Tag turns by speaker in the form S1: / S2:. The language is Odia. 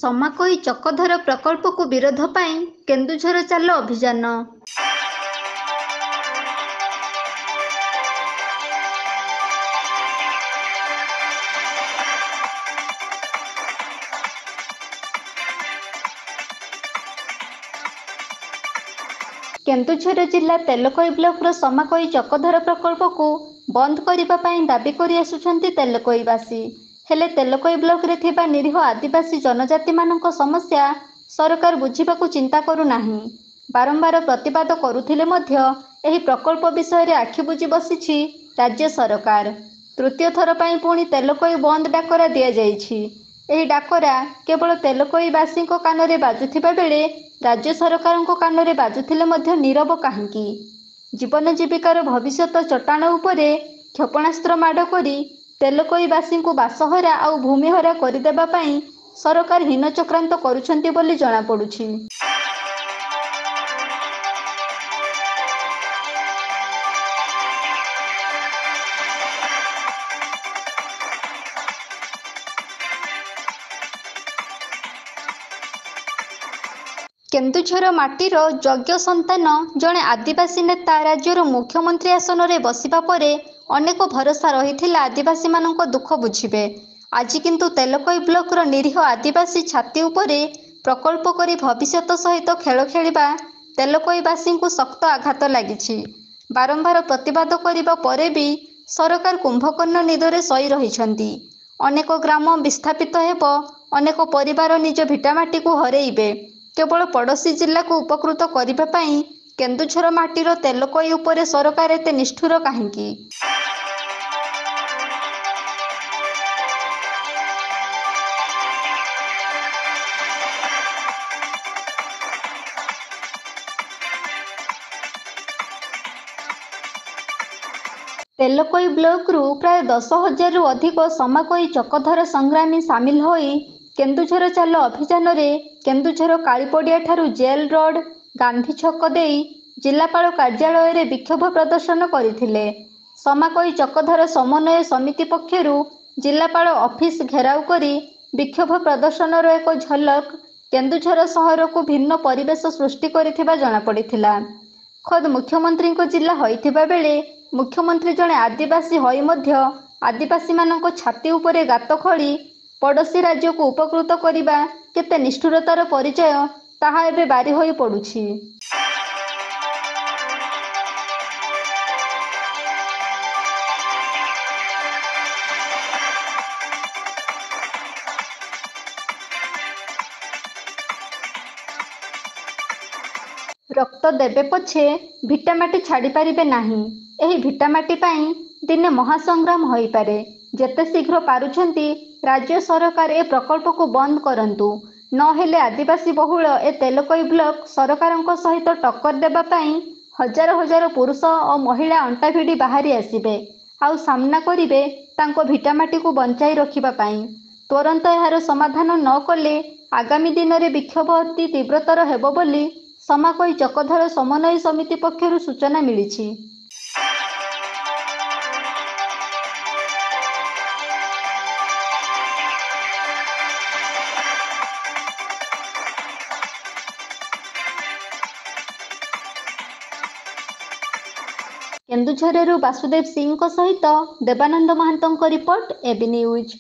S1: ସମାକୋଇ ଚକଧର ପ୍ରକଳ୍ପକୁ ବିରୋଧ ପାଇଁ କେନ୍ଦୁଝର ଚାଲ ଅଭିଯାନ। କେନ୍ଦୁଝର ଜିଲ୍ଲା ତେଲକୋଇ ବ୍ଲକର ସମାକୋଇ ଚକଧର ପ୍ରକଳ୍ପକୁ ବନ୍ଦ କରିବା ପାଇଁ ଦାବି କରି ଆସୁଛନ୍ତି ତେଲକୋଇବାସୀ। ହେଲେ ତେଲକୋଇ ବ୍ଲକରେ ଥିବା ନିରୀହ ଆଦିବାସୀ ଜନଜାତିମାନଙ୍କ ସମସ୍ୟା ସରକାର ବୁଝିବାକୁ ଚିନ୍ତା କରୁନାହିଁ। ବାରମ୍ବାର ପ୍ରତିବାଦ କରୁଥିଲେ ମଧ୍ୟ ଏହି ପ୍ରକଳ୍ପ ବିଷୟରେ ଆଖି ବୁଜି ବସିଛି ରାଜ୍ୟ ସରକାର। ତୃତୀୟ ଥର ପାଇଁ ପୁଣି ତେଲକୋଇ ବନ୍ଦ ଡାକରା ଦିଆଯାଇଛି। ଏହି ଡାକରା କେବଳ ତେଲକୋଇବାସୀଙ୍କ କାନରେ ବାଜୁଥିବା ବେଳେ ରାଜ୍ୟ ସରକାରଙ୍କ କାନରେ ବାଜୁଥିଲେ ମଧ୍ୟ ନୀରବ କାହିଁକି? ଜୀବନ ଜୀବିକାର ଭବିଷ୍ୟତ ଚଟାଣ ଉପରେ କ୍ଷେପଣାସ୍ତ୍ର ମାଡ଼ କରି ତେଲକୋଇବାସୀଙ୍କୁ ବାସହରା ଆଉ ଭୂମିହରା କରିଦେବା ପାଇଁ ସରକାର ହୀନ ଚକ୍ରାନ୍ତ କରୁଛନ୍ତି ବୋଲି ଜଣାପଡ଼ୁଛି। କେନ୍ଦୁଝର ମାଟିର ଯୋଗ୍ୟ ସନ୍ତାନ ଜଣେ ଆଦିବାସୀ ନେତା ରାଜ୍ୟର ମୁଖ୍ୟମନ୍ତ୍ରୀ ଆସନରେ ବସିବା ପରେ ଅନେକ ଭରସା ରହିଥିଲା ଆଦିବାସୀମାନଙ୍କ ଦୁଃଖ ବୁଝିବେ। ଆଜି କିନ୍ତୁ ତେଲକୋଇ ବ୍ଲକର ନିରୀହ ଆଦିବାସୀ ଛାତି ଉପରେ ପ୍ରକଳ୍ପ କରି ଭବିଷ୍ୟତ ସହିତ ଖେଳ ଖେଳିବା ତେଲକୋଇବାସୀଙ୍କୁ ଶକ୍ତ ଆଘାତ ଲାଗିଛି। ବାରମ୍ବାର ପ୍ରତିବାଦ କରିବା ପରେ ବି ସରକାର କୁମ୍ଭକର୍ଣ୍ଣ ନିଦରେ ଶୋଇ ରହିଛନ୍ତି। ଅନେକ ଗ୍ରାମ ବିସ୍ଥାପିତ ହେବ, ଅନେକ ପରିବାର ନିଜ ଭିଟାମାଟିକୁ ହରେଇବେ। କେବଳ ପଡ଼ୋଶୀ ଜିଲ୍ଲାକୁ ଉପକୃତ କରିବା ପାଇଁ କେନ୍ଦୁଝର ମାଟିର ତେଲକୋଇ ଉପରେ ସରକାର ଏତେ ନିଷ୍ଠୁର କାହିଁକି? ତେଲକୋଇ ବ୍ଲକରୁ ପ୍ରାୟ 10,000ରୁ ଅଧିକ ସମାକୋଇ ଚକଧର ସଂଗ୍ରାମୀ ସାମିଲ ହୋଇ କେନ୍ଦୁଝର ଚାଲ ଅଭିଯାନରେ କେନ୍ଦୁଝର କାଳିପଡ଼ିଆଠାରୁ ଜେଲ୍ ରୋଡ୍, ଗାନ୍ଧୀ ଛକ ଦେଇ ଜିଲ୍ଲାପାଳ କାର୍ଯ୍ୟାଳୟରେ ବିକ୍ଷୋଭ ପ୍ରଦର୍ଶନ କରିଥିଲେ। ସମାକୋଇ ଚକଧର ସମନ୍ୱୟ ସମିତି ପକ୍ଷରୁ ଜିଲ୍ଲାପାଳ ଅଫିସ ଘେରାଉ କରି ବିକ୍ଷୋଭ ପ୍ରଦର୍ଶନର ଏକ ଝଲକ କେନ୍ଦୁଝର ସହରକୁ ଭିନ୍ନ ପରିବେଶ ସୃଷ୍ଟି କରିଥିବା ଜଣାପଡ଼ିଥିଲା। ଖୋଦ୍ ମୁଖ୍ୟମନ୍ତ୍ରୀଙ୍କ ଜିଲ୍ଲା ହୋଇଥିବା ବେଳେ ମୁଖ୍ୟମନ୍ତ୍ରୀ ଜଣେ ଆଦିବାସୀ ହୋଇ ମଧ୍ୟ ଆଦିବାସୀମାନଙ୍କ ଛାତି ଉପରେ ଗାତ ଖୋଳି ପଡ଼ୋଶୀ ରାଜ୍ୟକୁ ଉପକୃତ କରିବା କେତେ ନିଷ୍ଠୁରତାର ପରିଚୟ ତାହା ଏବେ ବାରି ହୋଇ ପଡ଼ୁଛି। ରକ୍ତ ଦେବେ ପଛେ ଭିଟାମାଟି ଛାଡ଼ିପାରିବେ ନାହିଁ। ଏହି ଭିଟାମାଟି ପାଇଁ ଦିନେ ମହାସଂଗ୍ରାମ ହୋଇପାରେ। ଯେତେ ଶୀଘ୍ର ପାରୁଛନ୍ତି ରାଜ୍ୟ ସରକାର ଏ ପ୍ରକଳ୍ପକୁ ବନ୍ଦ କରନ୍ତୁ। ନହେଲେ ଆଦିବାସୀ ବହୁଳ ଏ ତେଲକୋଇ ବ୍ଲକ ସରକାରଙ୍କ ସହିତ ଟକ୍କର ଦେବା ପାଇଁ ହଜାର ହଜାର ପୁରୁଷ ଓ ମହିଳା ଅଣ୍ଟା ଭିଡ଼ି ବାହାରି ଆସିବେ ଆଉ ସାମ୍ନା କରିବେ ତାଙ୍କ ଭିଟାମାଟିକୁ ବଞ୍ଚାଇ ରଖିବା ପାଇଁ। ତୁରନ୍ତ ଏହାର ସମାଧାନ ନ କଲେ ଆଗାମୀ ଦିନରେ ବିକ୍ଷୋଭ ଅତି ତୀବ୍ରତର ହେବ ବୋଲି ସମାକୋଇ ଚକଧର ସମନ୍ୱୟ ସମିତି ପକ୍ଷରୁ ସୂଚନା ମିଳିଛି। କେନ୍ଦୁଝରରୁ ବାସୁଦେବ ସିଂଙ୍କ ସହିତ ଦେବାନନ୍ଦ ମହାନ୍ତଙ୍କ ରିପୋର୍ଟ, ଏବି ନ୍ୟୁଜ୍।